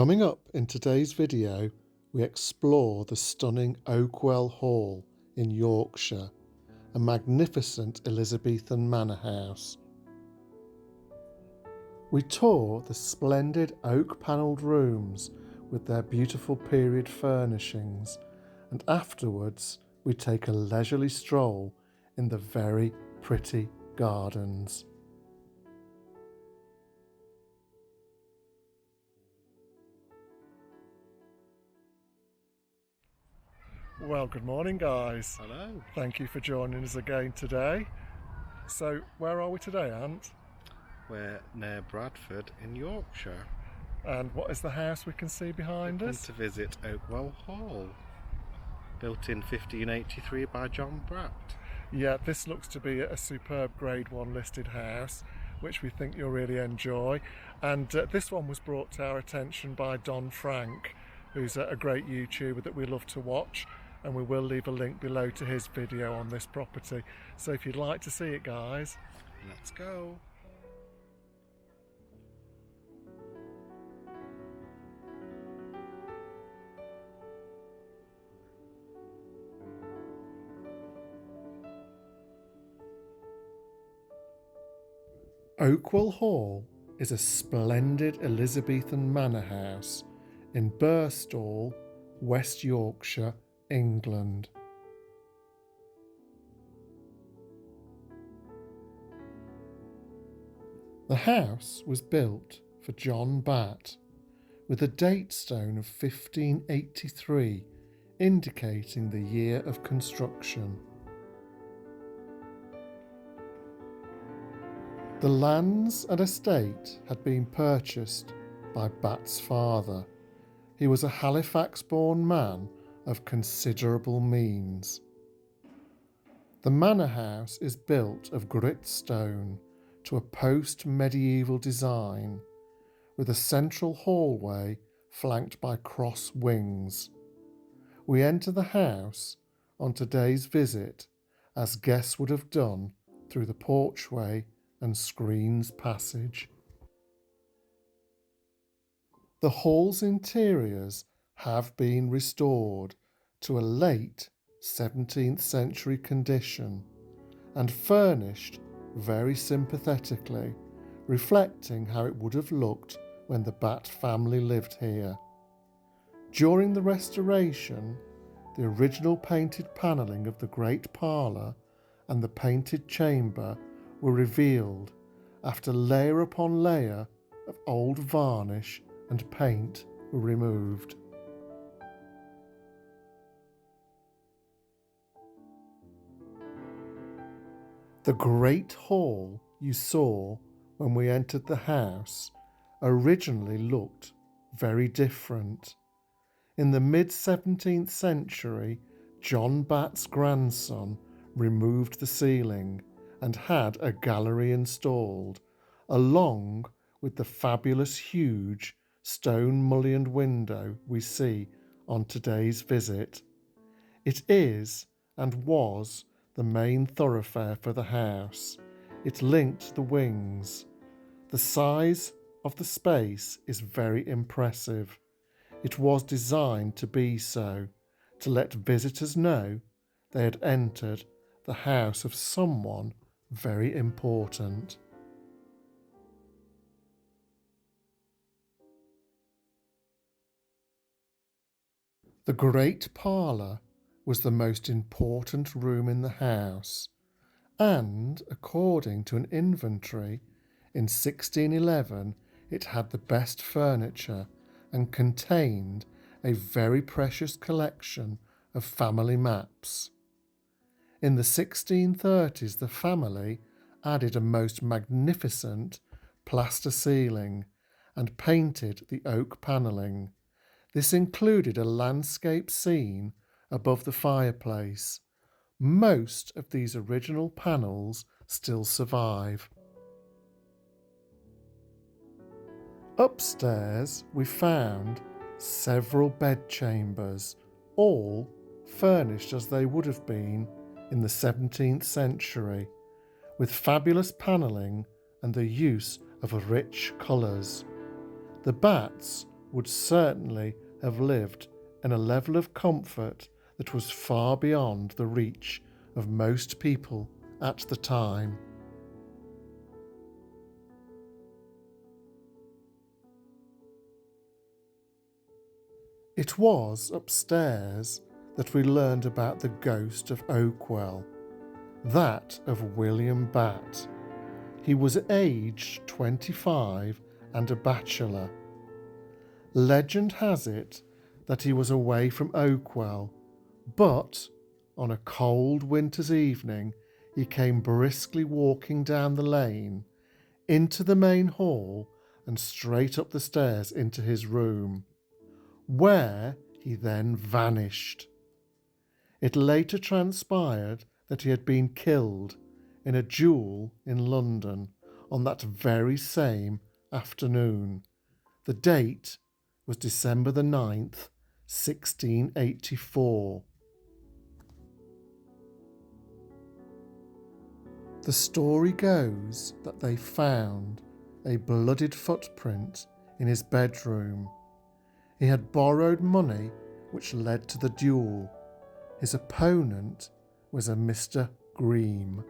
Coming up in today's video, we explore the stunning Oakwell Hall in Yorkshire, a magnificent Elizabethan manor house. We tour the splendid oak-panelled rooms with their beautiful period furnishings, and afterwards we take a leisurely stroll in the very pretty gardens. Well, good morning guys. Hello. Thank you for joining us again today. So where are we today, Ant? We're near Bradford in Yorkshire. And what is the house we can see behind We're us? to visit Oakwell Hall, built in 1583 by John Batte. Yeah, this looks to be a superb Grade 1 listed house, which we think you'll really enjoy. And this one was brought to our attention by Dron Frank, who's a great YouTuber that we love to watch. And we will leave a link below to his video on this property. So if you'd like to see it, guys, let's go. Oakwell Hall is a splendid Elizabethan manor house in Birstall, West Yorkshire, England. The house was built for John Batte, with a date stone of 1583 indicating the year of construction. The lands and estate had been purchased by Batte's father. He was a Halifax-born man of considerable means. The manor house is built of grit stone to a post-medieval design, with a central hallway flanked by cross wings. We enter the house on today's visit as guests would have done through the porchway and screens passage. The hall's interiors have been restored to a late 17th century condition and furnished very sympathetically, reflecting how it would have looked when the Batte family lived here. During the restoration, the original painted panelling of the great parlour and the painted chamber were revealed after layer upon layer of old varnish and paint were removed. The great hall you saw when we entered the house originally looked very different. In the mid-17th century, John Batte's grandson removed the ceiling and had a gallery installed, along with the fabulous huge stone mullioned window we see on today's visit. It is and was the main thoroughfare for the house. It linked the wings. The size of the space is very impressive. It was designed to be so, to let visitors know they had entered the house of someone very important. The great parlour was the most important room in the house, and according to an inventory, in 1611 it had the best furniture and contained a very precious collection of family maps. In the 1630s, the family added a most magnificent plaster ceiling and painted the oak panelling. This included a landscape scene above the fireplace. Most of these original panels still survive. Upstairs, we found several bedchambers, all furnished as they would have been in the 17th century, with fabulous panelling and the use of rich colours. The Battes would certainly have lived in a level of comfort that was far beyond the reach of most people at the time. It was upstairs that we learned about the ghost of Oakwell, that of William Batte. He was aged 25 and a bachelor. Legend has it that he was away from Oakwell, but on a cold winter's evening he came briskly walking down the lane, into the main hall and straight up the stairs into his room, where he then vanished. It later transpired that he had been killed in a duel in London on that very same afternoon. The date was December the 9th, 1684. The story goes that they found a bloodied footprint in his bedroom. He had borrowed money which led to the duel. His opponent was a Mr. Greem.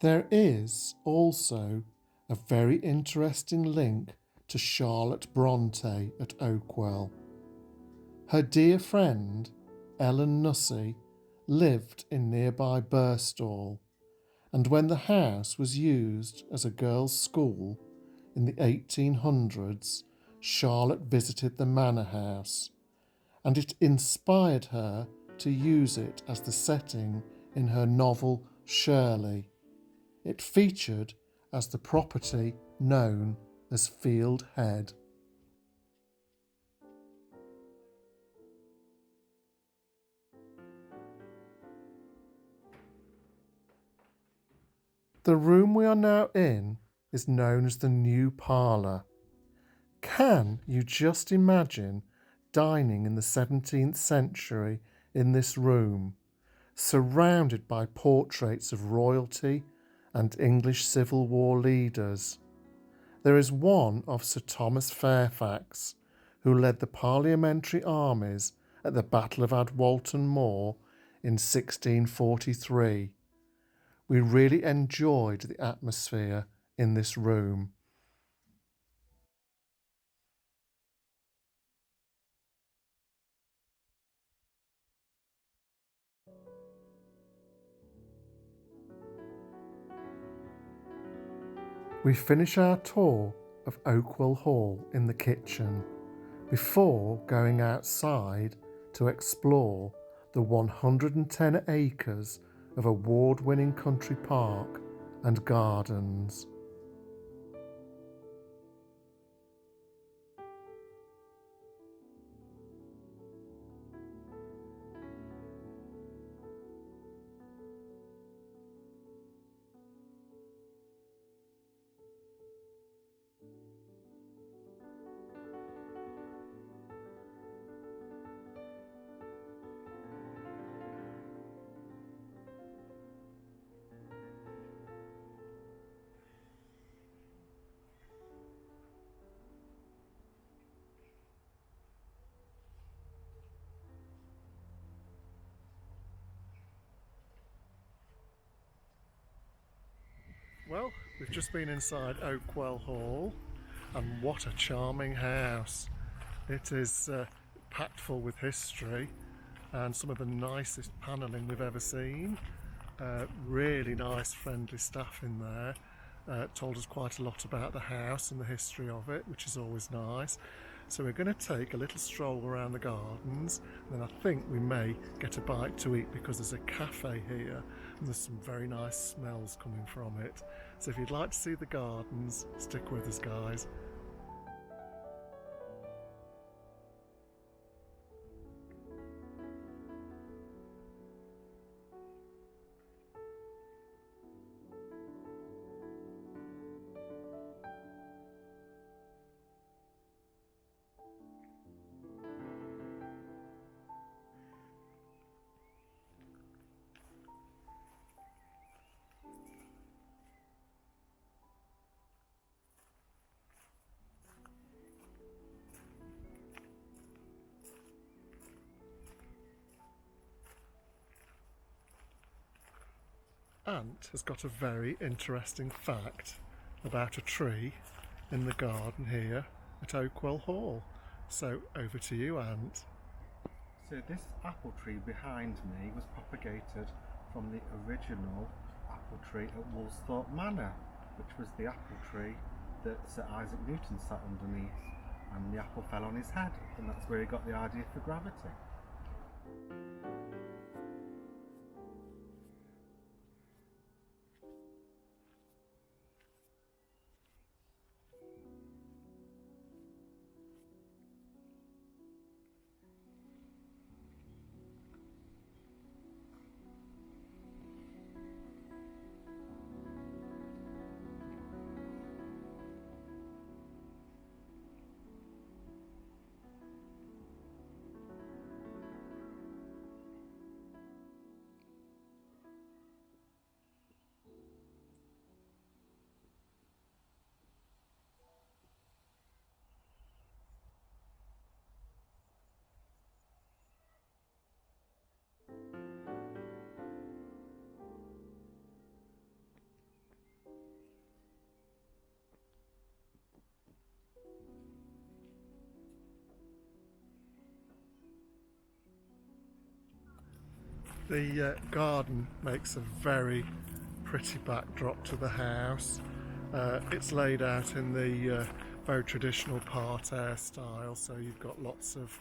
There is also a very interesting link to Charlotte Bronte at Oakwell. Her dear friend, Ellen Nussey, lived in nearby Birstall, and when the house was used as a girls' school in the 1800s, Charlotte visited the Manor house, and it inspired her to use it as the setting in her novel Shirley. It featured as the property known as Field Head. The room we are now in is known as the New Parlour. Can you just imagine dining in the 17th century in this room, surrounded by portraits of royalty and English Civil War leaders? There is one of Sir Thomas Fairfax, who led the parliamentary armies at the Battle of Adwalton Moor in 1643. We really enjoyed the atmosphere in this room. We finish our tour of Oakwell Hall in the kitchen before going outside to explore the 110 acres of award-winning country park and gardens. Well, we've just been inside Oakwell Hall, and what a charming house. It is packed full with history and some of the nicest panelling we've ever seen. Really nice, friendly staff in there. Told us quite a lot about the house and the history of it, which is always nice. So we're going to take a little stroll around the gardens, and then I think we may get a bite to eat because there's a cafe here and there's some very nice smells coming from it. So if you'd like to see the gardens, stick with us, guys. aunt has got a very interesting fact about a tree in the garden here at Oakwell Hall. So over to you, Aunt. So this apple tree behind me was propagated from the original apple tree at Woolsthorpe Manor, which was the apple tree that Sir Isaac Newton sat underneath, and the apple fell on his head, and that's where he got the idea for gravity. The garden makes a very pretty backdrop to the house. It's laid out in the very traditional parterre style, so you've got lots of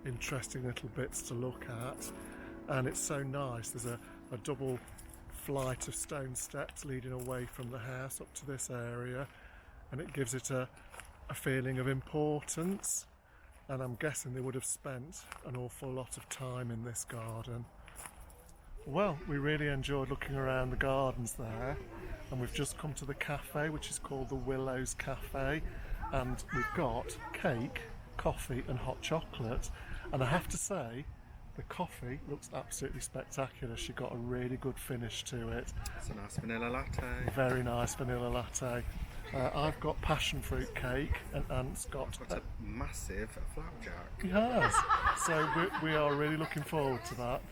interesting little bits to look at, and it's so nice. There's a double flight of stone steps leading away from the house up to this area, and it gives it a feeling of importance, and I'm guessing they would have spent an awful lot of time in this garden. Well, we really enjoyed looking around the gardens there, and we've just come to the cafe, which is called the Willows Cafe, and we've got cake, coffee and hot chocolate, and I have to say the coffee looks absolutely spectacular. She got a really good finish to it. It's a nice vanilla latte. Very nice vanilla latte. I've got passion fruit cake, and Ant's got a massive flapjack. He has. So we are really looking forward to that.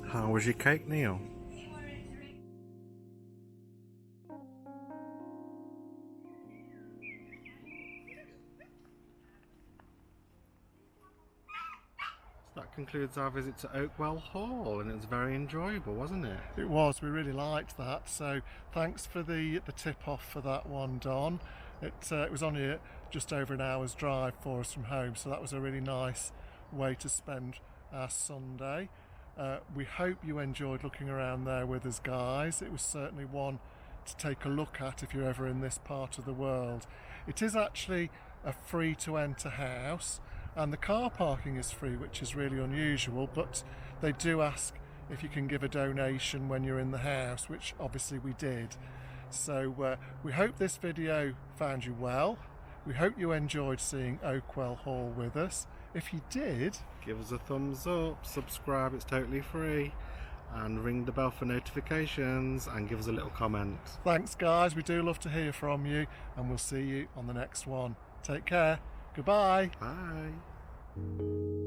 How was your cake, Neil? So that concludes our visit to Oakwell Hall, and it was very enjoyable, wasn't it? It was. We really liked that. So thanks for the tip off for that one, Don. It was only just over an hour's drive for us from home, so that was a really nice way to spend our Sunday. We hope you enjoyed looking around there with us, guys. It was certainly one to take a look at if you're ever in this part of the world. It is actually a free to enter house, and the car parking is free, which is really unusual, but they do ask if you can give a donation when you're in the house, which obviously we did. So we hope this video found you well. We hope you enjoyed seeing Oakwell Hall with us. If you did, give us a thumbs up, subscribe, it's totally free, and ring the bell for notifications, and give us a little comment. Thanks guys, we do love to hear from you, and we'll see you on the next one. Take care. Goodbye. Bye.